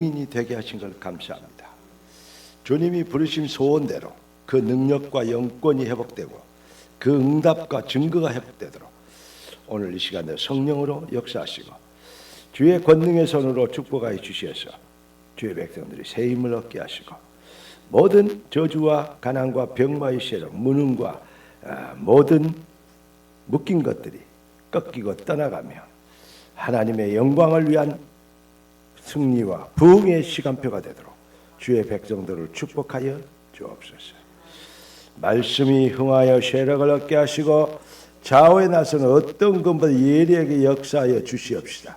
인이 되게 하신 걸 감사합니다. 주님이 부르신 소원대로 그 능력과 영권이 회복되고 그 응답과 증거가 회복되도록 오늘 이 시간에 성령으로 역사하시고 주의 권능의 손으로 축복하여 주시어서 주의 백성들이 새 힘을 얻게 하시고 모든 저주와 가난과 병마의 세력, 무능과 모든 묶인 것들이 꺾이고 떠나가며 하나님의 영광을 위한 승리와 부흥의 시간표가 되도록 주의 백성들을 축복하여 주옵소서. 말씀이 흥하여 세력을 얻게 하시고 좌우에 나서는 어떤 것보다 예리하게 역사하여 주시옵시다.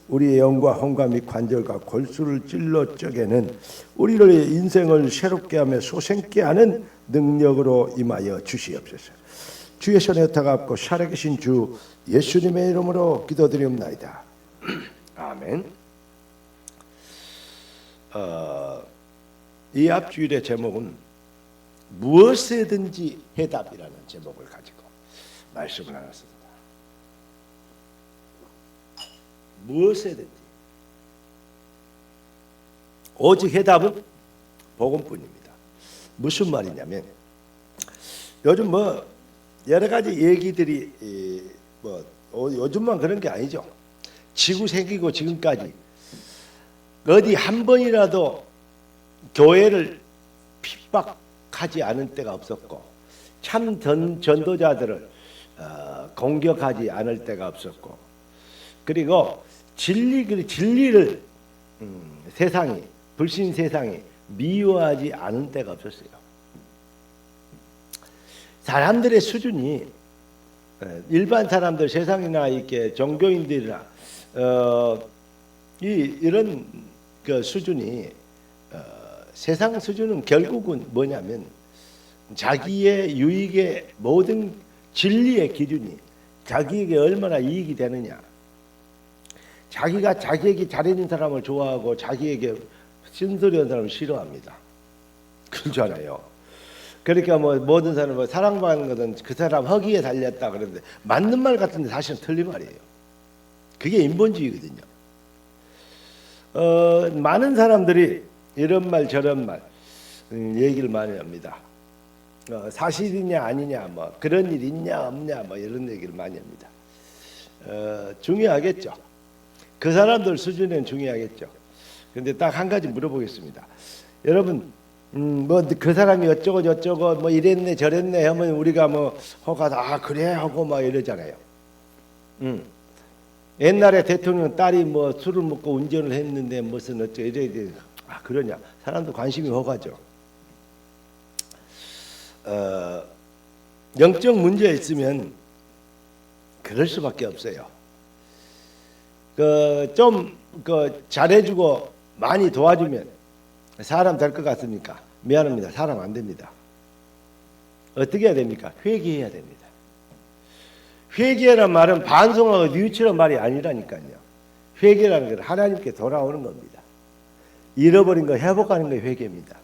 우리의 영과 혼과 및 관절과 골수를 찔러 쪼개는 우리를 인생을 새롭게 하며 소생케 하는 능력으로 임하여 주시옵소서. 주의 손에 타갑고 살아계신 주 예수님의 이름으로 기도드리옵나이다. 아멘. 이 앞주일의 제목은 무엇에든지 해답이라는 제목을 가지고 말씀을 나눴습니다. 무엇에든지 오직 해답은 복음뿐입니다. 무슨 말이냐면 요즘 여러 가지 얘기들이 요즘만 그런 게 아니죠. 지구 생기고 지금까지 어디 한 번이라도 교회를 핍박하지 않은 때가 없었고 참 전도자들을 공격하지 않을 때가 없었고 그리고 진리를 세상이 불신 세상이 미워하지 않은 때가 없었어요. 사람들의 수준이 일반 사람들 세상이나 이렇게 종교인들이나 이런 그 수준이 세상 수준은 결국은 뭐냐면 자기의 유익의 모든 진리의 기준이 자기에게 얼마나 이익이 되느냐, 자기가 자기에게 잘해준 사람을 좋아하고 자기에게 쓴소리한 사람을 싫어합니다. 그렇잖아요. 그러니까 모든 사람은 사랑받는 것은 그 사람 허기에 달렸다 그러는데 맞는 말 같은데 사실은 틀린 말이에요. 그게 인본주의거든요. 많은 사람들이 이런 말 저런 말 얘기를 많이 합니다. 사실이냐 아니냐 그런 일 있냐 없냐 이런 얘기를 많이 합니다. 중요하겠죠. 그 사람들 수준은 중요하겠죠. 그런데 딱 한 가지 물어보겠습니다. 여러분 그 사람이 어쩌고 저쩌고 이랬네 저랬네 하면 우리가 호가 그래 하고 이러잖아요. 옛날에 대통령 딸이 술을 먹고 운전을 했는데 무슨 어쩌고 이래 그러냐. 사람도 관심이 허가죠. 영적 문제가 있으면 그럴 수밖에 없어요. 좀 잘해주고 많이 도와주면 사람 될 것 같습니까? 미안합니다. 사람 안 됩니다. 어떻게 해야 됩니까? 회개해야 됩니다. 회개라는 말은 반성하고 뉘우치는 말이 아니라니까요. 회개라는 건 하나님께 돌아오는 겁니다. 잃어버린 거 회복하는 게 회개입니다.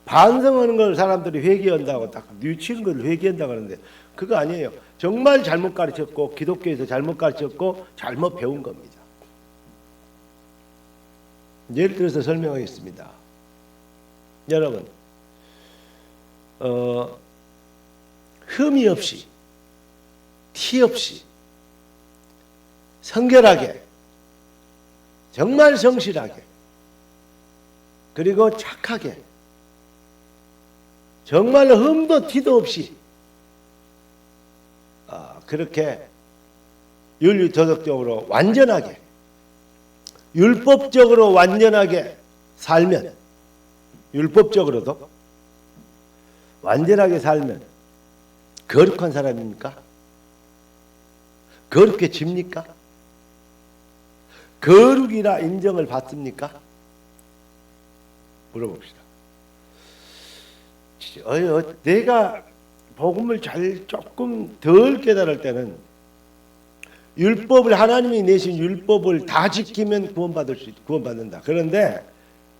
반성하는 걸 사람들이 회개한다고 딱 뉘우치는 걸 회개한다고 하는데 그거 아니에요. 정말 잘못 가르쳤고 기독교에서 잘못 가르쳤고 잘못 배운 겁니다. 예를 들어서 설명하겠습니다. 여러분 흠이 없이 티 없이 성결하게 정말 성실하게 그리고 착하게 정말로 흠도 티도 없이 그렇게 윤리도덕적으로 완전하게 율법적으로 완전하게 살면 율법적으로도 완전하게 살면 거룩한 사람입니까? 거룩해집니까? 거룩이라 인정을 받습니까? 물어봅시다. 내가 복음을 조금 덜 깨달을 때는 율법을 하나님이 내신 율법을 다 지키면 구원받는다. 그런데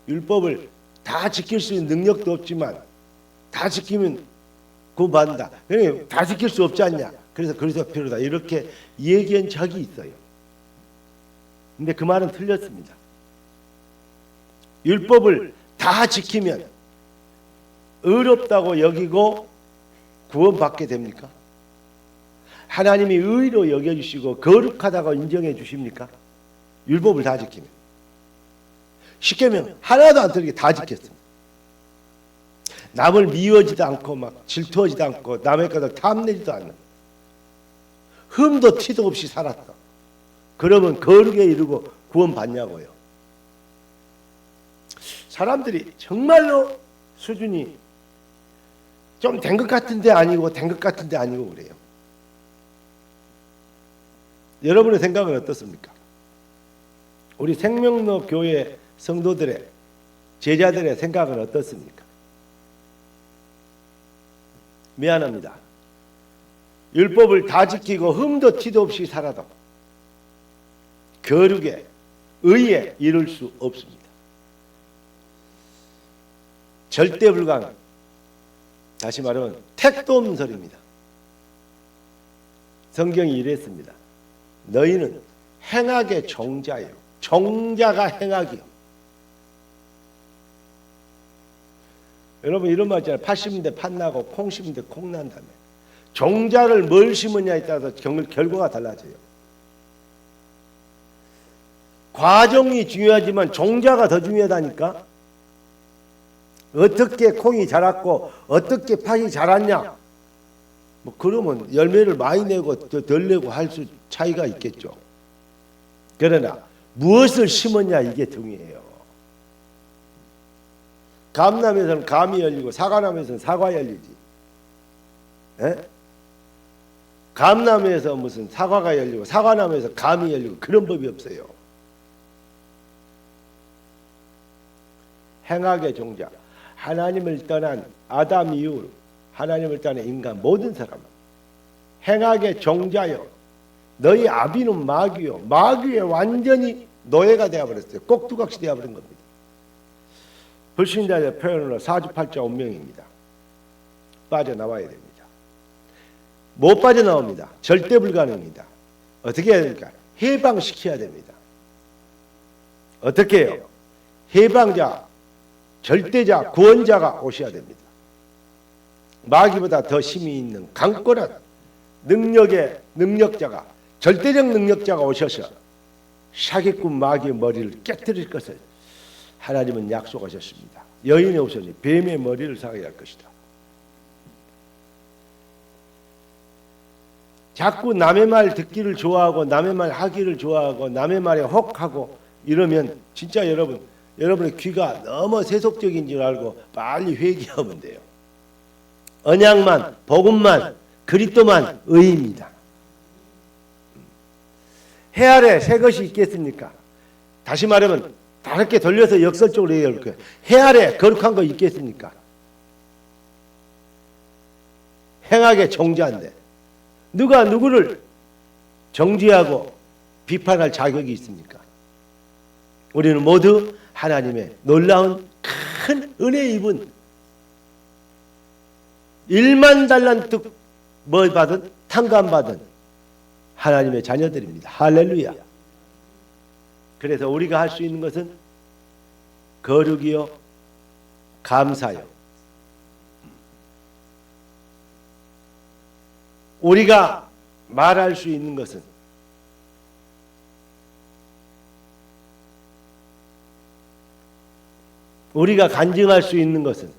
율법을 다 지킬 수 있는 능력도 없지만 다 지키면 구원받는다. 그러니까 다 지킬 수 없지 않냐? 그래서 필요다. 이렇게 얘기한 적이 있어요. 근데 그 말은 틀렸습니다. 율법을 다 지키면 의롭다고 여기고 구원받게 됩니까? 하나님이 의로 여겨주시고 거룩하다고 인정해 주십니까? 율법을 다 지키면. 십계명 하나도 안 틀리게 다 지켰습니다. 남을 미워하지도 않고 막 질투하지도 않고 남의 것을 탐내지도 않는, 흠도 티도 없이 살았다. 그러면 거룩에 이르고 구원받냐고요. 사람들이 정말로 수준이 좀 된 것 같은데 아니고 된 것 같은데 아니고 그래요. 여러분의 생각은 어떻습니까? 우리 생명로 교회 성도들의, 제자들의 생각은 어떻습니까? 미안합니다. 율법을 다 지키고 흠도 티도 없이 살아도 거룩에, 의에 이룰 수 없습니다. 절대 불가능. 다시 말하면 택도 없는 소리입니다. 성경이 이랬습니다. 너희는 행악의 종자예요. 종자가 행악이요. 여러분 이런 말 있잖아요. 팥 심은 데 팥 나고 콩 심은 데 콩 난다며. 종자를 뭘 심느냐에 따라서 결과가 달라져요. 과정이 중요하지만 종자가 더 중요하다니까. 어떻게 콩이 자랐고 어떻게 팥이 자랐냐, 뭐 그러면 열매를 많이 내고 덜 내고 할 수 차이가 있겠죠. 그러나 무엇을 심었냐 이게 중요해요. 감나무에서는 감이 열리고 사과나무에서는 사과 열리지. 에? 감나무에서 무슨 사과가 열리고 사과나무에서 감이 열리고 그런 법이 없어요. 행악의 종자, 하나님을 떠난 아담 이후로 하나님을 떠난 인간 모든 사람은 행악의 종자요. 너희 아비는 마귀요. 마귀에 완전히 노예가 되어버렸어요. 꼭두각시 되어버린 겁니다. 불신자의 표현으로 사주팔자 운명입니다. 빠져나와야 됩니다. 못 빠져나옵니다. 절대 불가능입니다. 어떻게 해야 됩니까? 해방시켜야 됩니다. 어떻게 해요? 해방자, 절대자, 구원자가 오셔야 됩니다. 마귀보다 더 힘이 있는 강권한 능력의 능력자가, 절대적 능력자가 오셔서 사기꾼 마귀의 머리를 깨뜨릴 것을 하나님은 약속하셨습니다. 여인의 후손이 뱀의 머리를 상하게 할 것이다. 자꾸 남의 말 듣기를 좋아하고 남의 말 하기를 좋아하고 남의 말에 혹하고 이러면 진짜 여러분의 귀가 너무 세속적인 줄 알고 빨리 회개하면 돼요. 언약만, 복음만, 그리스도만 의입니다. 해 아래 새 것이 있겠습니까? 다시 말하면 다르게 돌려서 역설적으로 얘기할 거예요. 해 아래 거룩한 거 있겠습니까? 행악의 종자인데 누가 누구를 정죄하고 비판할 자격이 있습니까? 우리는 모두 하나님의 놀라운 큰 은혜 입은 1만 달란트 뭐 받은 탕감 받은 하나님의 자녀들입니다. 할렐루야. 그래서 우리가 할 수 있는 것은 거룩이요, 감사요. 우리가 말할 수 있는 것은 우리가 간증할 수 있는 것은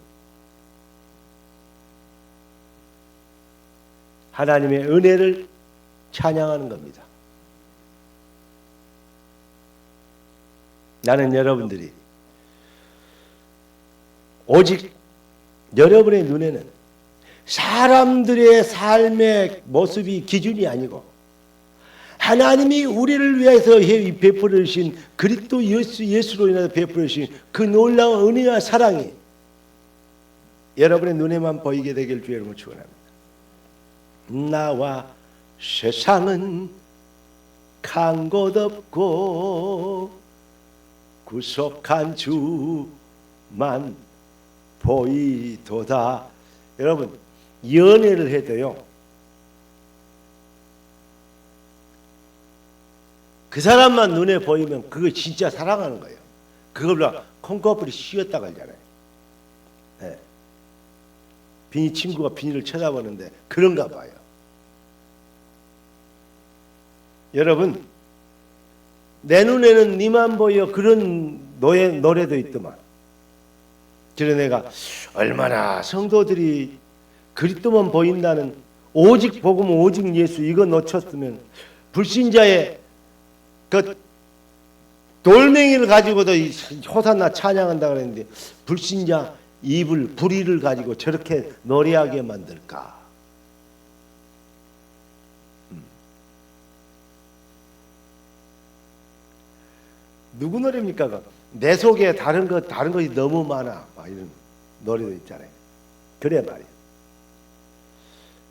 하나님의 은혜를 찬양하는 겁니다. 나는 여러분들이 오직 여러분의 눈에는 사람들의 삶의 모습이 기준이 아니고 하나님이 우리를 위해서 베풀어 주신 그리스도 예수로 인해서 베풀어 주신 그 놀라운 은혜와 사랑이 여러분의 눈에만 보이게 되길 주의 이름으로 축원합니다. 나와 세상은 간 곳 없고 구속한 주만 보이도다. 여러분 연애를 해도요 그 사람만 눈에 보이면 그거 진짜 사랑하는 거예요. 그걸로 콩꺼풀이 씌었다 그러잖아요. 네. 비니 친구가 비니를 쳐다보는데 그런가 봐요. 여러분, 내 눈에는 니만 보여, 그런 노래도 있더만. 그래서 내가 얼마나 성도들이 그리스도만 보인다는 오직 복음, 오직 예수 이거 놓쳤으면 불신자의 그 돌멩이를 가지고도 호산나 찬양한다 그랬는데 불신자 입을 불의를 가지고 저렇게 노래하게 만들까? 누구 노래입니까? 내 속에 다른 것이 너무 많아. 막 이런 노래도 있잖아요. 그래 말이에요.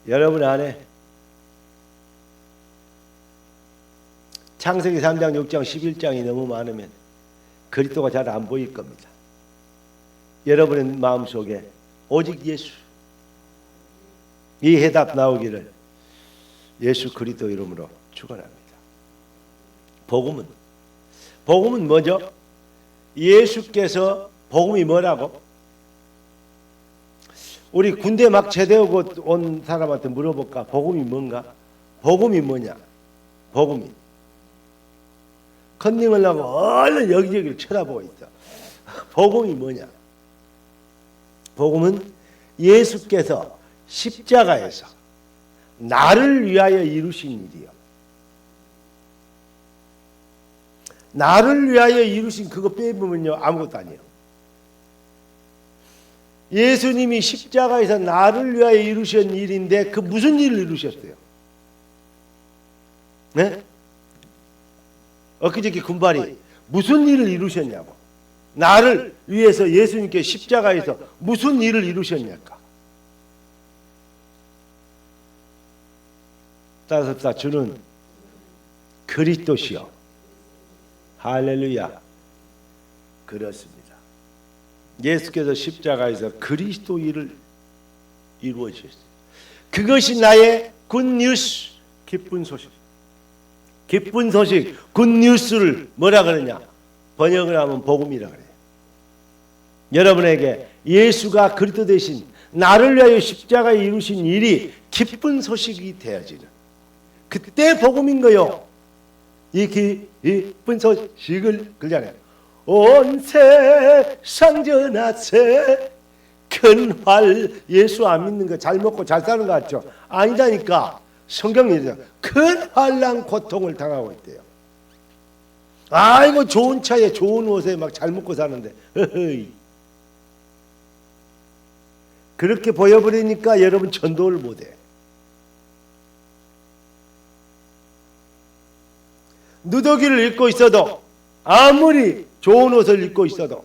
여러분 안에 창세기 3장, 6장, 11장이 너무 많으면 그리스도가 잘 안 보일 겁니다. 여러분의 마음속에 오직 예수, 이 해답 나오기를 예수 그리스도 이름으로 축원합니다. 복음은 뭐죠? 예수께서 복음이 뭐라고? 우리 군대 막 제대하고 온 사람한테 물어볼까? 복음이 뭔가? 복음이 뭐냐? 복음이 컨닝을 하고 얼른 여기저기를 쳐다보고 있어. 복음이 뭐냐? 복음은 예수께서 십자가에서 나를 위하여 이루신 일이요. 나를 위하여 이루신 그거 빼보면요 아무것도 아니에요. 예수님이 십자가에서 나를 위하여 이루신 일인데 그 무슨 일을 이루셨어요? 네? 엊그저께 군발이 무슨 일을 이루셨냐고. 나를 위해서 예수님께 십자가에서 무슨 일을 이루셨냐까. 따라서 주는 그리스도시요. 할렐루야. 그렇습니다. 예수께서 십자가에서 그리스도 일을 이루어 주셨어요. 그것이 나의 굿뉴스, 기쁜 소식. 기쁜 소식, 굿뉴스를 뭐라 그러냐? 번역을 하면 복음이라 그래요. 여러분에게 예수가 그리스도 대신 나를 위하여 십자가에 이루신 일이 기쁜 소식이 되어지는 그때 복음인 거요. 이 기쁜 소식을 그러잖아요. 온 세상 전하세 큰 활. 예수 안 믿는 거 잘 먹고 잘 사는 거 같죠? 아니다니까. 성경이 큰 환난 고통을 당하고 있대요. 아이고 좋은 차에 좋은 옷에 막 잘 먹고 사는데 허허이. 그렇게 보여버리니까 여러분 전도를 못해. 누더기를 입고 있어도 아무리 좋은 옷을 입고 있어도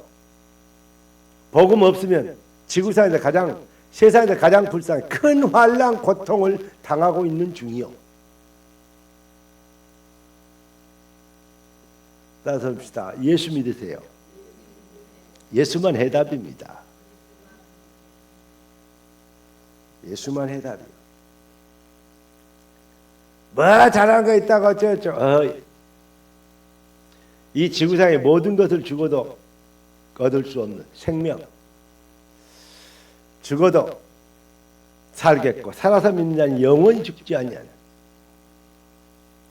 복음 없으면 지구상에서 세상에서 가장 불쌍해 큰 환난 고통을 당하고 있는 중이요. 따라서 봅시다. 예수 믿으세요. 예수만 해답입니다. 예수만 해답이요. 뭐 잘한 거 있다고 어쩌고저쩌고. 이 지구상의 모든 것을 죽어도 얻을 수 없는 생명, 죽어도 살겠고 살아서 믿는 자는 영원히 죽지 아니하는.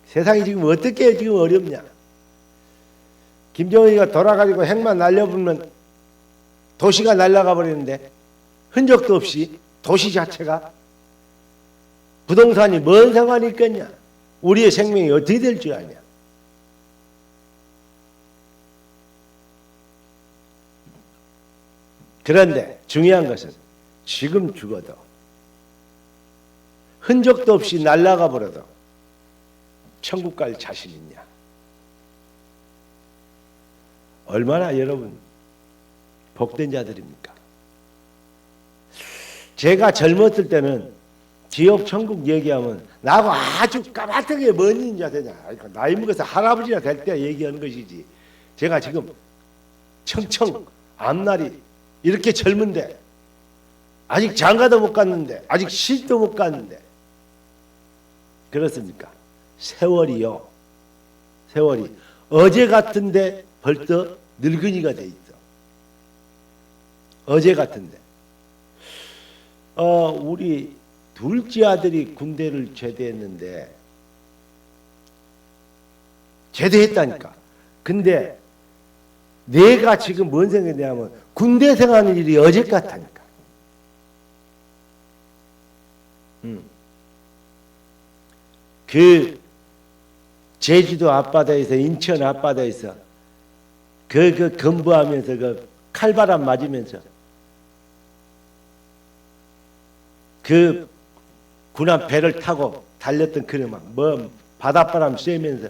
세상이 지금 어떻게 지금 어렵냐. 김정은이가 돌아가지고 핵만 날려보면 도시가 날아가 버리는데 흔적도 없이 도시 자체가 부동산이 뭔 상관이 있겠냐. 우리의 생명이 어떻게 될 줄 아냐. 그런데 중요한 것은 지금 죽어도 흔적도 없이 날아가 버려도 천국 갈 자신 있냐. 얼마나 여러분 복된 자들입니까? 제가 젊었을 때는 지옥 천국 얘기하면 나하고 아주 까마득하게 먼 인자 되냐. 나이 먹어서 할아버지나 될 때 얘기하는 것이지. 제가 지금 청청 앞날이 이렇게 젊은데 아직 장가도 못 갔는데 아직 시집도 못 갔는데 그렇습니까? 세월이요. 세월이 어제 같은데 벌써 늙은이가 돼 있어. 어제 같은데. 우리 둘째 아들이 군대를 제대했는데, 제대했다니까. 근데 내가 지금 뭔 생각이냐면 군대 생활하는 일이 어제 같다니까. 그 제주도 앞바다에서, 인천 앞바다에서 그 근무하면서 그 칼바람 맞으면서 그 군함 배를 타고 달렸던 그런 뭐 바닷바람 쐬면서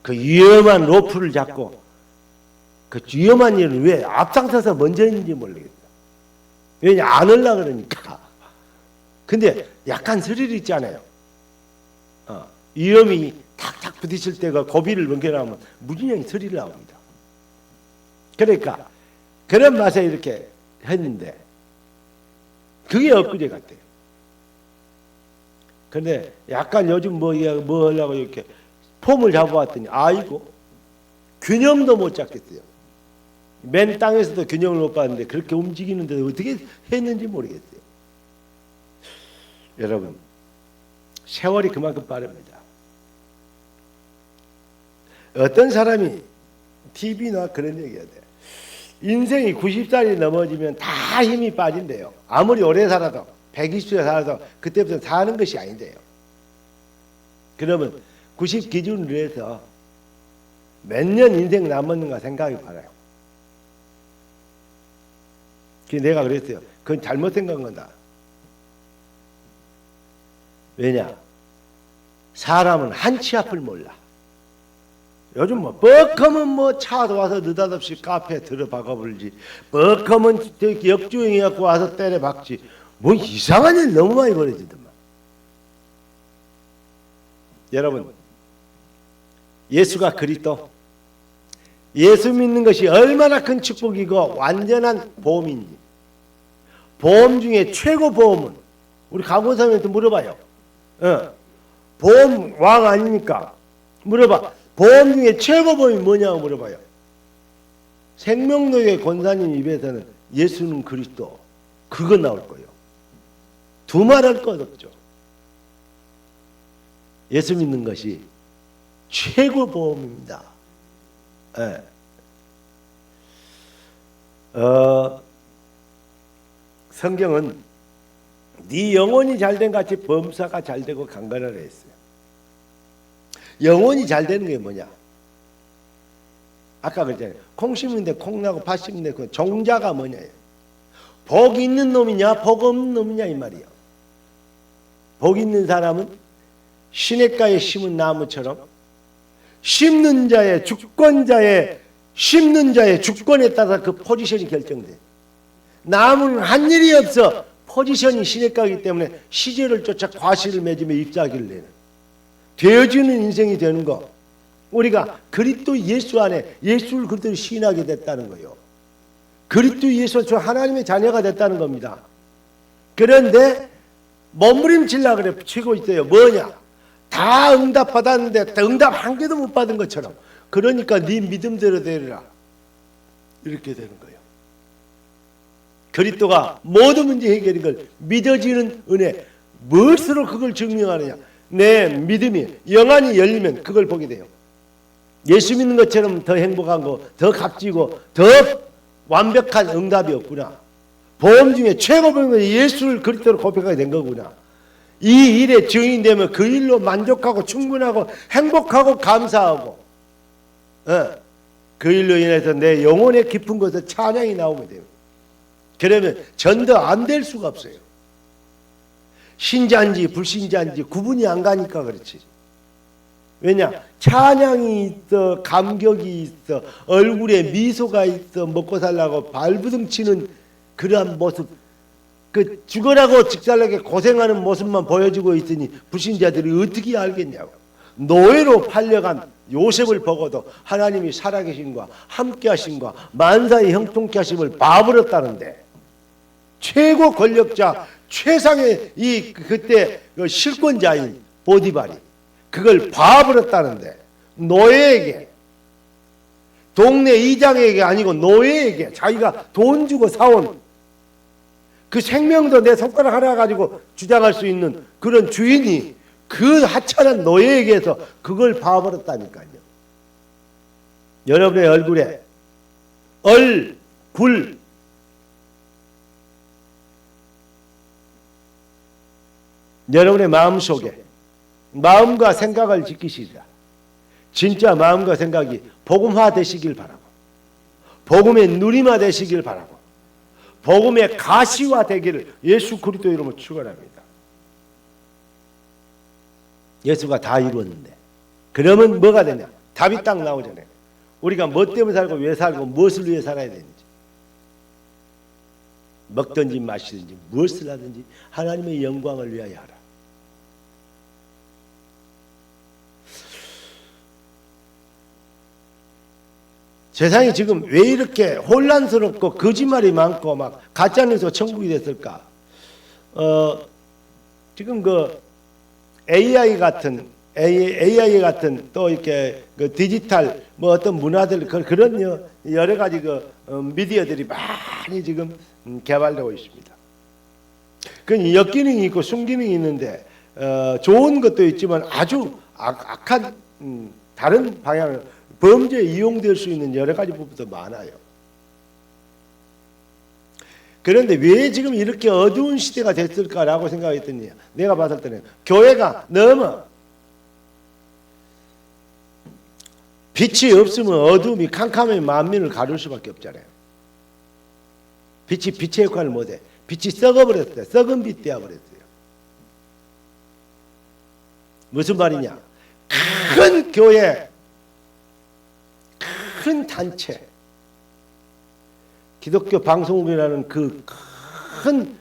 그 위험한 로프를 잡고, 그 위험한 일을 왜 앞장서서 먼저 했는지 모르겠어. 왜냐, 안 하려고 그러니까. 근데 약간 스릴 있잖아요. 위험이 탁탁 부딪힐 때가 고비를 넘겨나오면 무진장이 스릴이 나옵니다. 그러니까 그런 맛에 이렇게 했는데 그게 엊그제 같아요. 근데 약간 요즘 뭐 하려고 이렇게 폼을 잡아왔더니 아이고 균형도 못 잡겠어요. 맨 땅에서도 균형을 못 봤는데 그렇게 움직이는데 어떻게 했는지 모르겠어요. 여러분, 세월이 그만큼 빠릅니다. 어떤 사람이 TV나 그런 얘기해야 돼. 인생이 90살이 넘어지면 다 힘이 빠진대요. 아무리 오래 살아도 120세 살아도 그때부터 사는 것이 아닌데요. 그러면 90 기준으로 해서 몇 년 인생 남았는가 생각이 바라요. 내가 그랬어요. 그건 잘못 생각한 거다. 왜냐? 사람은 한치 앞을 몰라. 요즘 뭐 뻑하면 뭐 차도 와서 느닷없이 카페에 들어박아 버리지, 뻑하면 역주행해갖고 와서 때려박지, 뭐 이상한 일 너무 많이 벌어지더만. 여러분, 예수가 그리스도, 예수 믿는 것이 얼마나 큰 축복이고 완전한 보험인지, 보험 중에 최고 보험은 우리 강원사님한테 물어봐요. 보험 왕 아닙니까? 물어봐. 보험 중에 최고 보험이 뭐냐고 물어봐요. 생명노예 권사님 입에서는 예수는 그리스도, 그거 나올 거예요. 두말할 것 없죠. 예수 믿는 것이 최고 보험입니다. 네. 성경은 네 영혼이 잘된 같이 범사가 잘되고 강건하라 했어요. 영혼이 잘되는 게 뭐냐? 아까 그랬잖아요. 콩 심는데 콩 나고 팥 심는데 그 종자가 뭐냐? 복 있는 놈이냐 복 없는 놈이냐 이 말이에요. 복 있는 사람은 시냇가에 심은 나무처럼 심는 자의 주권자의 심는 자의 주권에 따라 그 포지션이 결정돼. 나무는 한 일이 없어. 포지션이 시냇가이기 때문에 시절을 쫓아 과실을 맺으며 잎사귀를 내는 되어지는 인생이 되는 거. 우리가 그리스도 예수 안에 예수를 그리스도로 시인하게 됐다는 거예요. 그리스도 예수 저 하나님의 자녀가 됐다는 겁니다. 그런데 몸부림치려고 그래 치고 있어요. 뭐냐? 다 응답 받았는데 응답 한 개도 못 받은 것처럼. 그러니까 네 믿음대로 되리라. 이렇게 되는 거예요. 그리스도가 모든 문제 해결인 걸 믿어지는 은혜. 무엇으로 그걸 증명하느냐? 내 믿음이 영안이 열리면 그걸 보게 돼요. 예수 믿는 것처럼 더 행복한 거, 더 값지고 더 완벽한 응답이 없구나. 보험 중에 최고 보험은 예수를 그리스도로 고백하게 된 거구나. 이 일에 증인되면 그 일로 만족하고 충분하고 행복하고 감사하고 그 일로 인해서 내 영혼의 깊은 곳에 찬양이 나오게 돼요. 그러면 전도 안 될 수가 없어요. 신자인지 불신자인지 구분이 안 가니까 그렇지. 왜냐? 찬양이 있어, 감격이 있어, 얼굴에 미소가 있어, 먹고 살라고 발부둥치는 그러한 모습, 그 죽으라고 직살나게 고생하는 모습만 보여주고 있으니 불신자들이 어떻게 알겠냐고. 노예로 팔려간 요셉을 보고도 하나님이 살아계신과 함께하신과 만사의 형통케 하심을 봐버렸다는데, 최고 권력자 최상의 이 그때 그 실권자인 보디발이 그걸 봐버렸다는데, 노예에게 동네 이장에게 아니고 노예에게, 자기가 돈 주고 사온 그 생명도 내 손가락 하나 가지고 주장할 수 있는 그런 주인이 그 하찮은 노예에게서 그걸 봐버렸다니까요. 여러분의 얼굴에 얼굴, 여러분의 마음속에 마음과 생각을 지키시라. 진짜 마음과 생각이 복음화 되시길 바라고, 복음의 누림화 되시길 바라고, 복음의 가시화 되기를 예수 그리스도 이름으로 축원합니다. 예수가 다 이루었는데 그러면 뭐가 되냐? 답이 딱 나오잖아요. 우리가 뭐 때문에 살고 왜 살고 무엇을 위해 살아야 되는지, 먹든지 마시든지 무엇을 하든지 하나님의 영광을 위하여 하라. 세상이 지금 왜 이렇게 혼란스럽고 거짓말이 많고 막 가짜뉴스 천국이 됐을까? 지금 그 AI 같은 또 이렇게 그 디지털 뭐 어떤 문화들 그런 여러 가지 그 미디어들이 많이 지금 개발되고 있습니다. 그 역기능이 있고 순기능이 있는데 좋은 것도 있지만 아주 악한 다른 방향을 범죄에 이용될 수 있는 여러 가지 부분도 많아요. 그런데 왜 지금 이렇게 어두운 시대가 됐을까라고 생각했더니 내가 봤을 때는 교회가 너무 빛이 없으면 어둠이 캄캄하게 만민을 가릴 수밖에 없잖아요. 빛이 빛의 역할을 못해. 빛이 썩어버렸어요. 썩은 빛 되어버렸어요. 무슨 말이냐? 큰 교회, 큰 단체, 기독교 방송국이라는 그 큰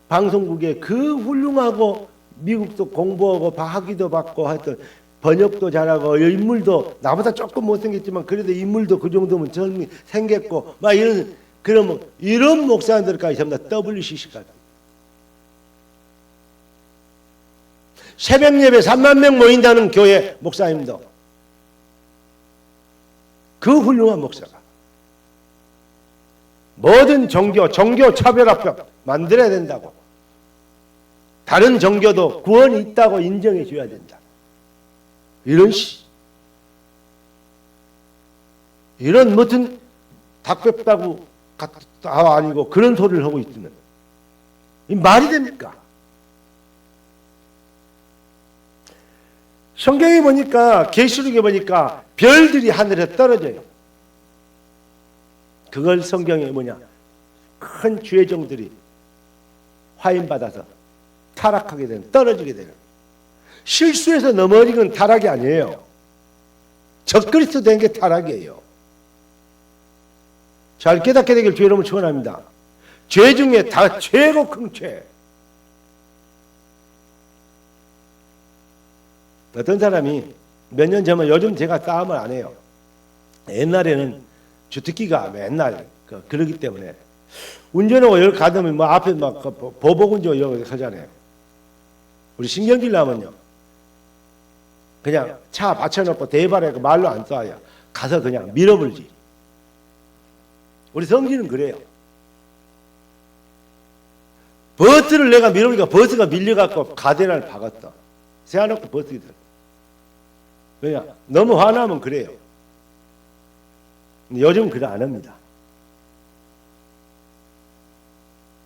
방송국에 그 훌륭하고 미국도 공부하고 학위도 받고 하여튼 번역도 잘하고 인물도 나보다 조금 못생겼지만 그래도 인물도 그 정도면 젊이 생겼고 막 이런, 그러면 이런 목사님들까지 전부 다 WCC까지 새벽 예배 3만 명 모인다는 교회 목사님도 그 훌륭한 목사가 모든 종교 차별화법 만들어야 된다고, 다른 종교도 구원이 있다고 인정해 줘야 된다, 이런 무슨 닭백다구 아니고 그런 소리를 하고 있으면 이 말이 됩니까? 성경에 보니까, 계시록에 보니까 별들이 하늘에 떨어져요. 그걸 성경에 뭐냐? 큰 죄종들이 화인받아서 타락하게 되는, 떨어지게 되는, 실수해서 넘어진 건 타락이 아니에요. 적그리스도 된 게 타락이에요. 잘 깨닫게 되길 주 여러분 축원합니다. 죄 중에 다 최고 큰 죄. 어떤 사람이 몇 년 전에, 요즘 제가 싸움을 안 해요. 옛날에는 주특기가 맨날 그러기 때문에 운전하고 여기 가면 뭐 앞에 막 보복운전 이런 거 하잖아요. 우리 신경질 나면요, 그냥 차 받쳐놓고 대발에 말로 안 쏴요. 가서 그냥 밀어버리지. 우리 성질은 그래요. 버스를 내가 밀어보니까 버스가 밀려갖고 가데나를 박았어. 세워놓고 버스기 들. 왜냐? 너무 화나면 그래요. 요즘 그래 안 합니다.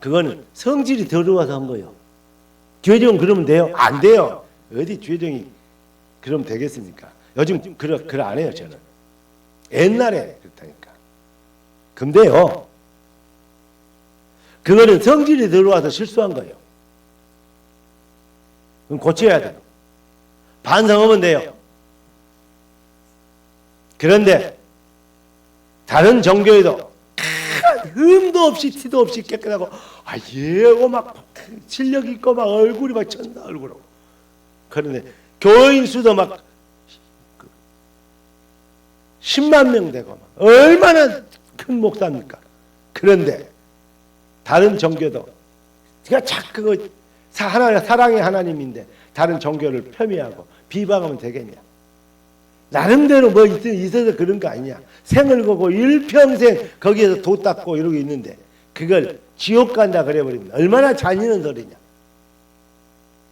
그거는 성질이 더러워서 한 거예요. 죄정은 그러면 돼요? 안 돼요. 어디 죄정이 그러면 되겠습니까? 요즘 그래 안 해요. 저는 옛날에 그렇다니까. 근데요, 그거는 성질이 들어와서 실수한 거예요. 그럼 고쳐야 돼요. 반성하면 돼요. 그런데 다른 종교에도 흠도 없이 티도 없이 깨끗하고 예고 막 실력 있고 막 얼굴이 막 천사 얼굴하고, 그런데 교인 수도 막 10만 명 되고 막 얼마나 큰 목사입니까? 그런데 다른 종교도 제가 자꾸 사랑의 하나님인데 다른 종교를 폄훼하고 비방하면 되겠냐? 나름대로 뭐 있어서 그런 거 아니냐. 생을 거고 일평생 거기에서 도 닦고 이러고 있는데 그걸 지옥 간다 그래버리면 얼마나 잔인한 소리냐.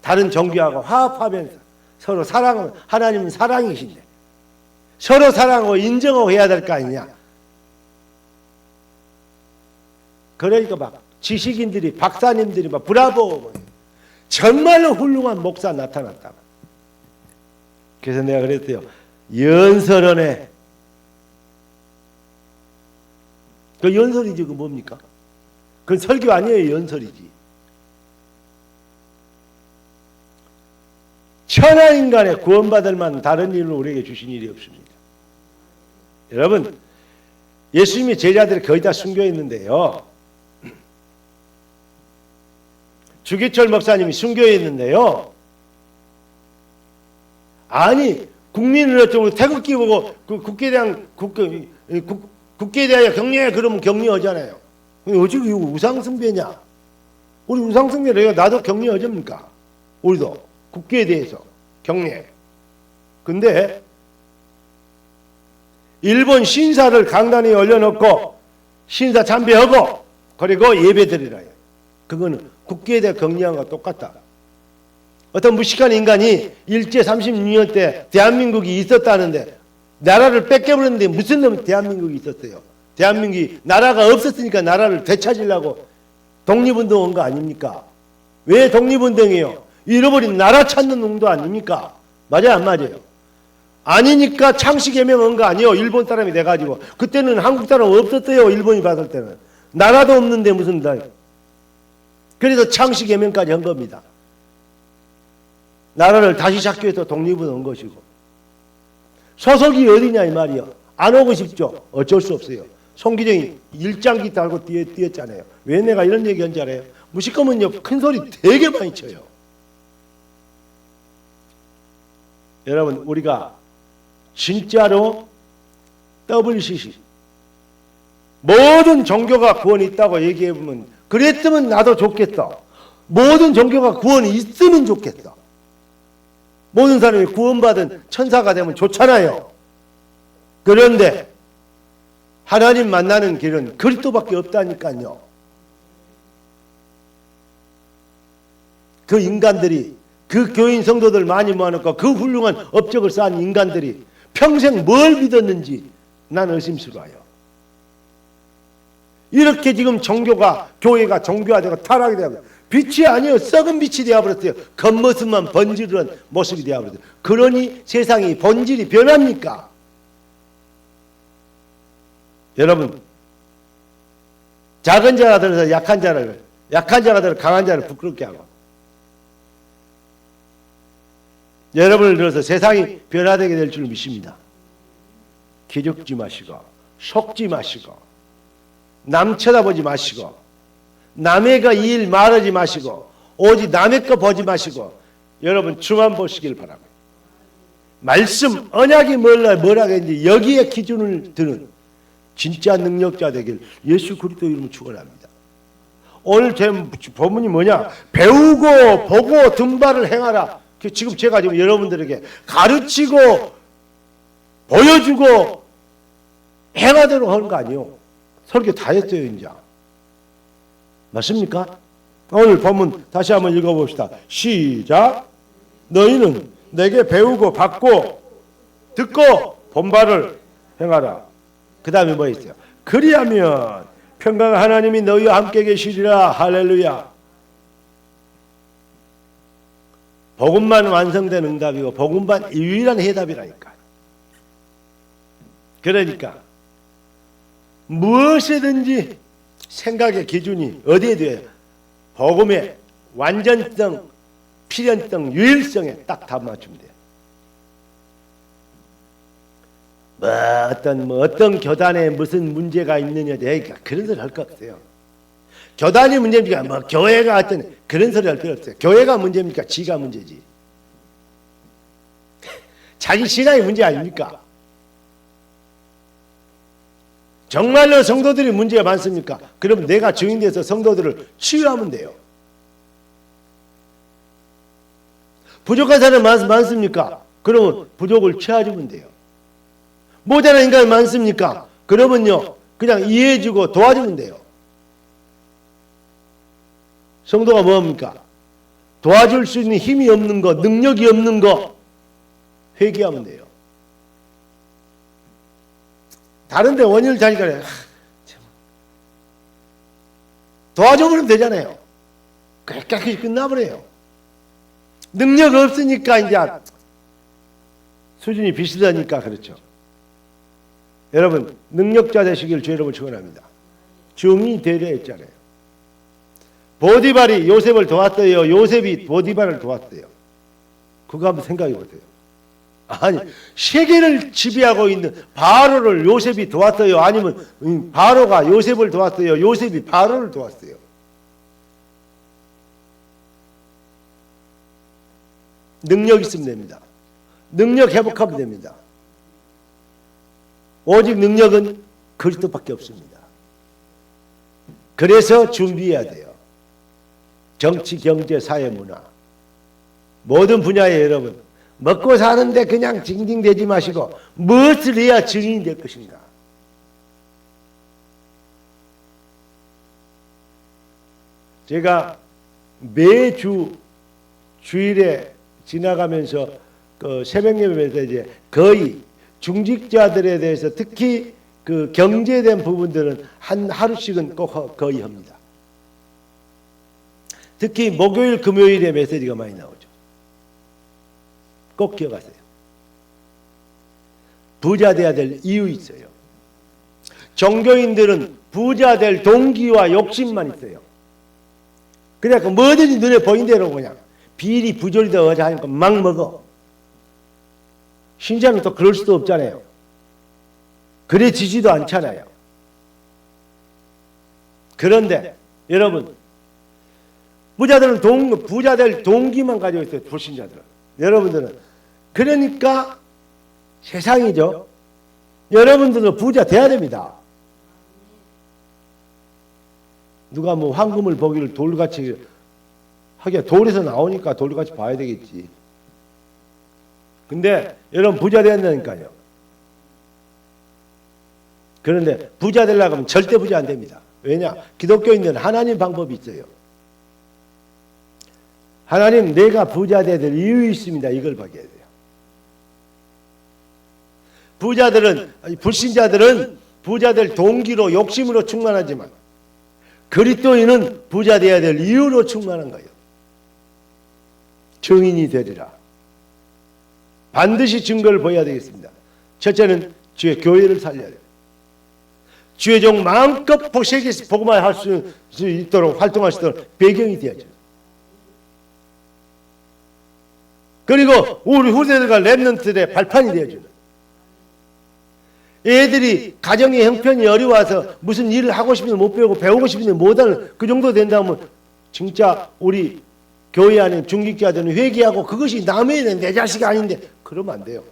다른 종교하고 화합하면서 서로 사랑하면, 하나님은 사랑이신데 서로 사랑하고 인정하고 해야 될 거 아니냐. 그러니까 막 지식인들이, 박사님들이 막 브라보, 정말로 훌륭한 목사 나타났다. 그래서 내가 그랬어요. 연설원에 그 연설이지 그 뭡니까? 그건 설교 아니에요. 연설이지. 천하 인간의 구원받을 만한 다른 일을 우리에게 주신 일이 없습니다. 여러분, 예수님의 제자들이 거의 다 순교했는데요. 주기철 목사님이 순교했는데요. 아니, 국민을 어쩌고 태극기 보고 그 국회에 대하여 격려해 그러면 격려하잖아요. 어찌 이거 우상숭배냐? 우리 우상숭배를 나도 격려하렵니까? 우리도 국회에 대해서 격려해. 근데 일본 신사를 강단에 올려놓고 신사 참배하고 그리고 예배드리라 해요. 그거는 국회에 대해 격려한 거와 똑같다. 어떤 무식한 인간이 일제 36년 때 대한민국이 있었다는데 나라를 뺏겨버렸는데 무슨 놈 대한민국이 있었어요. 대한민국이 나라가 없었으니까 나라를 되찾으려고 독립운동 온 거 아닙니까? 왜 독립운동이에요? 잃어버린 나라 찾는 운동 아닙니까? 맞아요 안 맞아요? 아니니까 창씨개명 온 거 아니에요. 일본 사람이 돼가지고. 그때는 한국 사람 없었어요. 일본이 받을 때는. 나라도 없는데 무슨 그래서 창씨개명까지 한 겁니다. 나라를 다시 잡기 위해서 독립을 한 것이고. 소속이 어디냐 이 말이요. 안 오고 싶죠. 어쩔 수 없어요. 송기정이 일장기 달고 뛰었잖아요. 왜 내가 이런 얘기한 줄 알아요? 무식하면요 큰 소리 되게 많이 쳐요. 여러분 우리가 진짜로 WCC 모든 종교가 구원이 있다고 얘기해보면 그랬으면 나도 좋겠어. 모든 종교가 구원이 있으면 좋겠어. 모든 사람이 구원받은 천사가 되면 좋잖아요. 그런데 하나님 만나는 길은 그리스도밖에 없다니까요. 그 인간들이 그 교인 성도들 많이 모아놓고 그 훌륭한 업적을 쌓은 인간들이 평생 뭘 믿었는지 난 의심스러워요. 이렇게 지금 종교가 교회가 종교화되고 타락이 되고 빛이 아니에요. 썩은 빛이 되어버렸어요. 겉모습만 번지르는 모습이 되어버렸어요. 그러니 세상이 본질이 변합니까? 여러분 작은 자가 들어서 약한 자가 들어 강한 자를 부끄럽게 하고 여러분을 들어서 세상이 변화되게 될 줄 믿습니다. 기죽지 마시고 속지 마시고 남 쳐다보지 마시고 남의 거 일 말하지 마시고 오직 남의 거 보지 마시고 여러분 주만 보시길 바랍니다. 말씀 언약이 뭐라고 했는지 여기에 기준을 드는 진짜 능력자 되길 예수 그리스도 이름으로 축원합니다. 오늘 제 본문이 뭐냐? 배우고 보고 등발을 행하라. 지금 제가 지금 여러분들에게 가르치고 보여주고 행하도록 하는 거 아니에요. 설교 다 했어요 이제. 맞습니까? 오늘 본문 다시 한번 읽어봅시다. 시작. 너희는 내게 배우고 받고 듣고 본바를 행하라. 그 다음에 뭐 있어요? 그리하면 평강 하나님이 너희와 함께 계시리라. 할렐루야. 복음만 완성된 응답이고 복음만 유일한 해답이라니까. 그러니까 무엇이든지 생각의 기준이 어디에 돼요? 복음의 완전성, 필연성, 유일성에 딱 답 맞추면 돼요. 어떤 교단에 무슨 문제가 있느냐, 그런 소리 할 거 없어요. 교단이 문제입니까? 교회가 어떤 그런 소리 할 필요 없어요. 교회가 문제입니까? 지가 문제지. 자기 신앙이 문제 아닙니까? 정말로 성도들이 문제가 많습니까? 그럼 내가 증인돼서 성도들을 치유하면 돼요. 부족한 사람 많습니까? 그러면 부족을 채워주면 돼요. 모자란 인간이 많습니까? 그러면요, 그냥 이해해주고 도와주면 돼요. 성도가 뭡니까? 도와줄 수 있는 힘이 없는 거, 능력이 없는 거 회개하면 돼요. 다른 데 원인을 자니까 도와줘버리면 되잖아요. 깨끗이 끝나버려요. 능력 없으니까 이제 수준이 비슷하니까 그렇죠. 여러분, 능력자 되시길 주 여러분 축원합니다. 증이 되려 했잖아요. 보디발이 요셉을 도왔대요. 요셉이 보디발을 도왔대요. 그거 한번 생각해 보세요. 아니, 세계를 지배하고 있는 바로를 요셉이 도왔어요? 아니면 바로가 요셉을 도왔어요? 요셉이 바로를 도왔어요? 능력 있으면 됩니다. 능력 회복하면 됩니다. 오직 능력은 그리스도밖에 없습니다. 그래서 준비해야 돼요. 정치, 경제, 사회, 문화 모든 분야에 여러분 먹고 사는데 그냥 징징대지 마시고 무엇을 해야 증인이 될 것인가. 제가 매주 주일에 지나가면서 그 새벽 예배에서 이제 거의 중직자들에 대해서 특히 그 경제된 부분들은 한 하루씩은 꼭 거의 합니다. 특히 목요일, 금요일에 메시지가 많이 나오죠. 꼭 기억하세요. 부자 돼야 될 이유 있어요. 종교인들은 부자 될 동기와 욕심만 있어요. 그래서 뭐든지 눈에 보인 대로 그냥 비리 부조리다 어자 하니까 막 먹어. 신자는 또 그럴 수도 없잖아요. 그래지지도 않잖아요. 그런데 여러분, 부자들은 부자 될 동기만 가지고 있어요. 불신자들은. 여러분들은 그러니까 세상이죠. 여러분들도 부자 돼야 됩니다. 누가 뭐 황금을 보기를 돌같이 하기야 돌에서 나오니까 돌같이 봐야 되겠지. 근데 여러분 부자 돼야 된다니까요. 그런데 부자 되려고 하면 절대 부자 안 됩니다. 왜냐? 기독교인들은 하나님 방법이 있어요. 하나님, 내가 부자 돼야 될 이유 있습니다. 이걸 봐야 돼요. 불신자들은 부자 될 동기로 욕심으로 충만하지만 그리스도인은 부자 돼야 될 이유로 충만한 거예요. 증인이 되리라. 반드시 증거를 보여야 되겠습니다. 첫째는 주의 교회를 살려야 돼요. 주의 종 마음껏 세계에서 복음을 할 수 있도록 활동할 수 있도록 배경이 되어야죠. 그리고 우리 후대들과 랩런트들의 발판이 되어주는. 애들이 가정의 형편이 어려워서 무슨 일을 하고 싶은데 못 배우고 배우고 싶은데 못하는 그 정도 된다면 진짜 우리 교회 안에 중직자들은 회개하고 그것이 남의 일은 내 자식이 아닌데 그러면 안 돼요.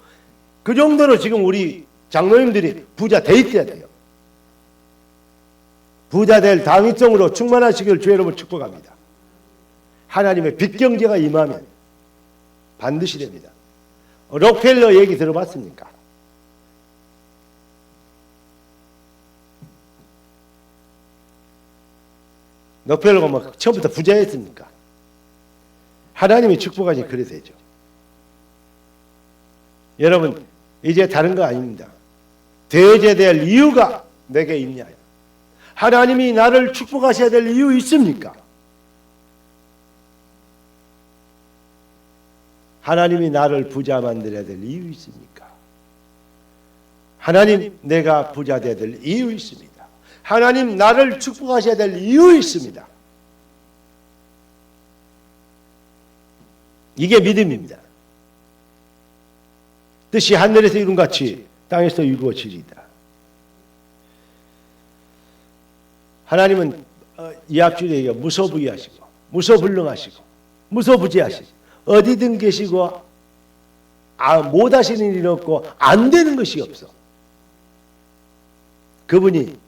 그 정도로 지금 우리 장로님들이 부자 돼 있어야 돼요. 부자 될 당위성으로 충만하시길 주 여러분 축복합니다. 하나님의 빚경제가 임하면 반드시 됩니다. 록펠러 얘기 들어봤습니까? 록펠러가 뭐 처음부터 부자였습니까? 하나님의 축복하시 그래 되죠. 여러분, 이제 다른 거 아닙니다. 되어야 될 이유가 내게 있냐? 하나님이 나를 축복하셔야 될 이유 있습니까? 하나님이 나를 부자 만들어야 될 이유 있습니까? 하나님, 내가 부자 되어야 될 이유 있습니다. 하나님, 나를 축복하셔야 될 이유 있습니다. 이게 믿음입니다. 뜻이 하늘에서 이룬 같이 땅에서 이루어지리이다. 하나님은 이합주의에게 무소부유하시고 무소불능하시고 무소부지하시고 어디든 계시고 못하시는 일이 없고 안 되는 것이 없어. 그분이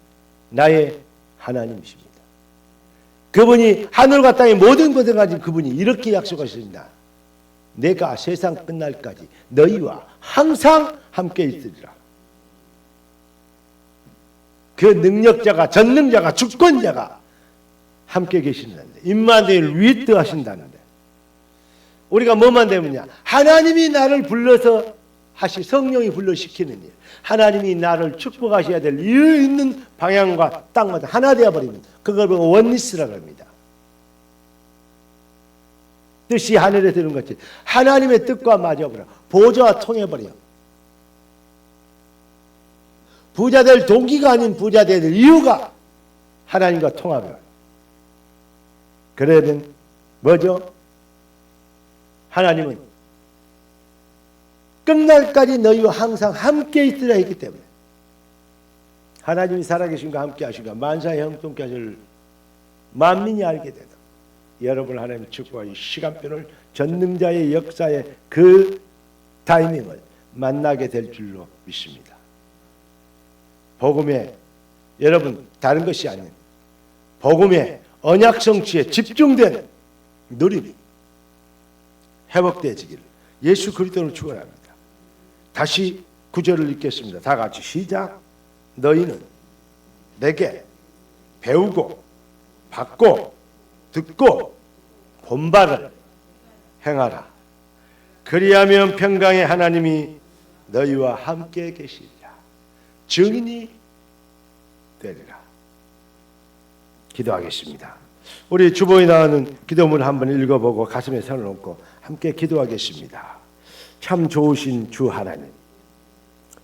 나의 하나님이십니다. 그분이 하늘과 땅의 모든 것을 가진 그분이 이렇게 약속하십니다. 내가 세상 끝날까지 너희와 항상 함께 있으리라. 그 능력자가, 전능자가, 주권자가 함께 계신다는데, 임마누엘 위트하신다는데, 우리가 뭐만 되면요, 하나님이 나를 불러서 성령이 불러시키는 일, 하나님이 나를 축복하셔야 될 이유 있는 방향과 딱 맞아 하나 되어버리면 그걸 보고 원리스라고 합니다. 뜻이 하늘에 드는 것이 하나님의 뜻과 맞아버려, 보좌와 통해버려. 부자 될 동기가 아닌 부자 될 이유가 하나님과 통합해요. 그러면 뭐죠? 하나님은 끝날까지 너희와 항상 함께 있으라 했기 때문에, 하나님이 살아계신과 함께 하시고 만사의 형통케 하실 만민이 알게 되다. 여러분 하나님의 축복과 이 시간표를, 전능자의 역사의 그 타이밍을 만나게 될 줄로 믿습니다. 복음에, 여러분 다른 것이 아닌 복음의 언약 성취에 집중된 누림이 회복되어지기를 예수 그리스도로 축원합니다. 다시 구절을 읽겠습니다. 다 같이 시작. 너희는 내게 배우고 받고 듣고 본바를 행하라. 그리하면 평강의 하나님이 너희와 함께 계시리라. 증인이 되리라. 기도하겠습니다. 우리 주보에 나오는 기도문 한번 읽어보고 가슴에 손을 얹고 함께 기도하겠습니다. 참 좋으신 주 하나님,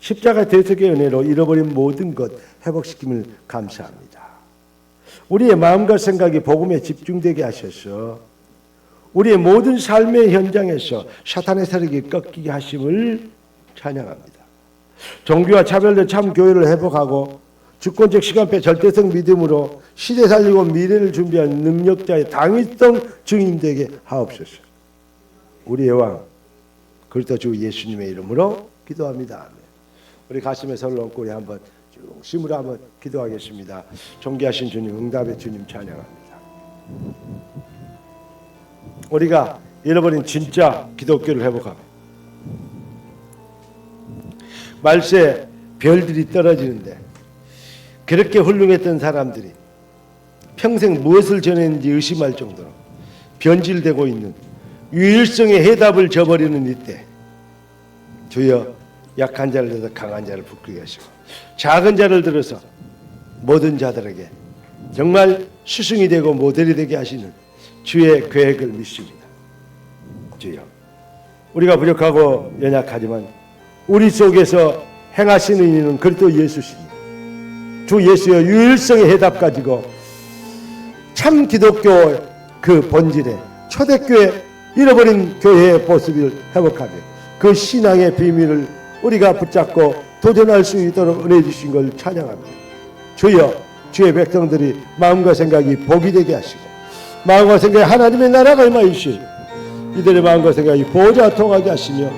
십자가 대속의 은혜로 잃어버린 모든 것 회복시킴을 감사합니다. 우리의 마음과 생각이 복음에 집중되게 하셔서 우리의 모든 삶의 현장에서 사탄의 세력이 꺾이게 하심을 찬양합니다. 종교와 차별된 참 교회를 회복하고 주권적 시간표 절대성 믿음으로 시대 살리고 미래를 준비한 능력자의 당위성 증인되게 하옵소서. 우리의 왕 그리스도 주 예수님의 이름으로 기도합니다. 아멘. 우리 가슴에 손을 얹고 우리 한번 중심으로 한번 기도하겠습니다. 존귀하신 주님, 응답의 주님 찬양합니다. 우리가 잃어버린 진짜 기독교를 회복하고 말세 별들이 떨어지는데 그렇게 훌륭했던 사람들이 평생 무엇을 전했는지 의심할 정도로 변질되고 있는 유일성의 해답을 저버리는 이때, 주여 약한 자를 들어서 강한 자를 부끄게 하시고 작은 자를 들어서 모든 자들에게 정말 스승이 되고 모델이 되게 하시는 주의 계획을 믿습니다. 주여, 우리가 부족하고 연약하지만 우리 속에서 행하시는 이는 그리스도 예수시니 주 예수의 유일성의 해답 가지고 참 기독교 그 본질에 초대교회 잃어버린 교회의 모습을 회복하며 그 신앙의 비밀을 우리가 붙잡고 도전할 수 있도록 은혜 주신 걸 찬양합니다. 주여, 주의 백성들이 마음과 생각이 복이 되게 하시고 마음과 생각이 하나님의 나라가 임하시오. 이들의 마음과 생각이 보좌와 통하게 하시며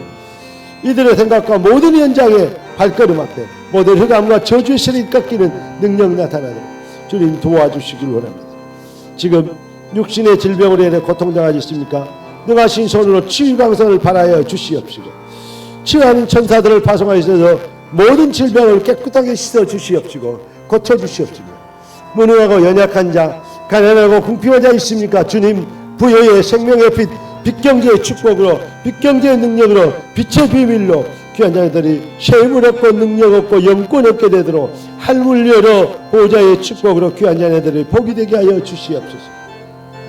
이들의 생각과 모든 현장의 발걸음 앞에 모든 흑암과 저주의 세력이 꺾이는 능력 나타나는 주님 도와주시길 원합니다. 지금 육신의 질병으로 인해 고통당하지 있습니까? 능하신 손으로 치유 강성을 발하여 주시옵시고 치유하는 천사들을 파송하셔서 모든 질병을 깨끗하게 씻어 주시옵시고 고쳐 주시옵시고 무능하고 연약한 자, 가난하고 궁핍한 자 있습니까? 주님 부여의 생명의 빛, 빛경제의 축복으로 빛경제의 능력으로 빛의 비밀로 귀한 자들이 세물 얻고 능력 얻고 영권 얻게 되도록 할물 열어 보좌의 축복으로 귀한 자들이 복이 되게 하여 주시옵소서.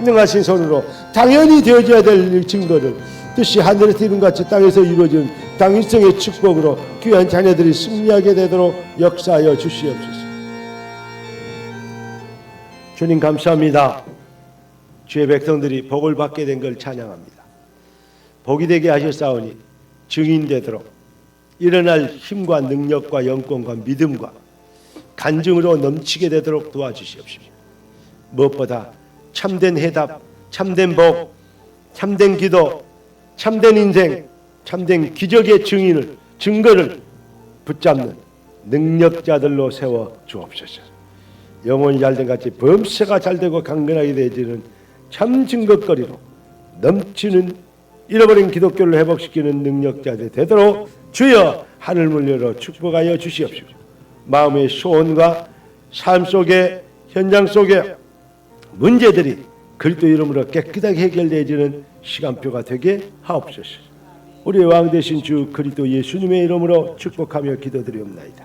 능하신 손으로 당연히 되어져야 될 증거를 뜻이 하늘에서 이룬같이 땅에서 이루어진 당위성의 축복으로 귀한 자녀들이 승리하게 되도록 역사하여 주시옵소서. 주님 감사합니다. 주의 백성들이 복을 받게 된 걸 찬양합니다. 복이 되게 하셨사오니 증인되도록 일어날 힘과 능력과 영권과 믿음과 간증으로 넘치게 되도록 도와주시옵소서. 무엇보다 참된 해답, 참된 복, 참된 기도, 참된 인생, 참된 기적의 증거를 붙잡는 능력자들로 세워 주옵소서. 영혼이 잘된 같이 범사가 잘되고 강건하게 되어지는 참 증거거리로 넘치는 잃어버린 기독교를 회복시키는 능력자들 되도록 주여 하늘문 열어 축복하여 주시옵소서. 마음의 소원과 삶 속에 현장 속에 문제들이 그리스도 이름으로 깨끗하게 해결되어지는 시간표가 되게 하옵소서. 우리의 왕 되신 주 그리스도 예수님의 이름으로 축복하며 기도드리옵나이다.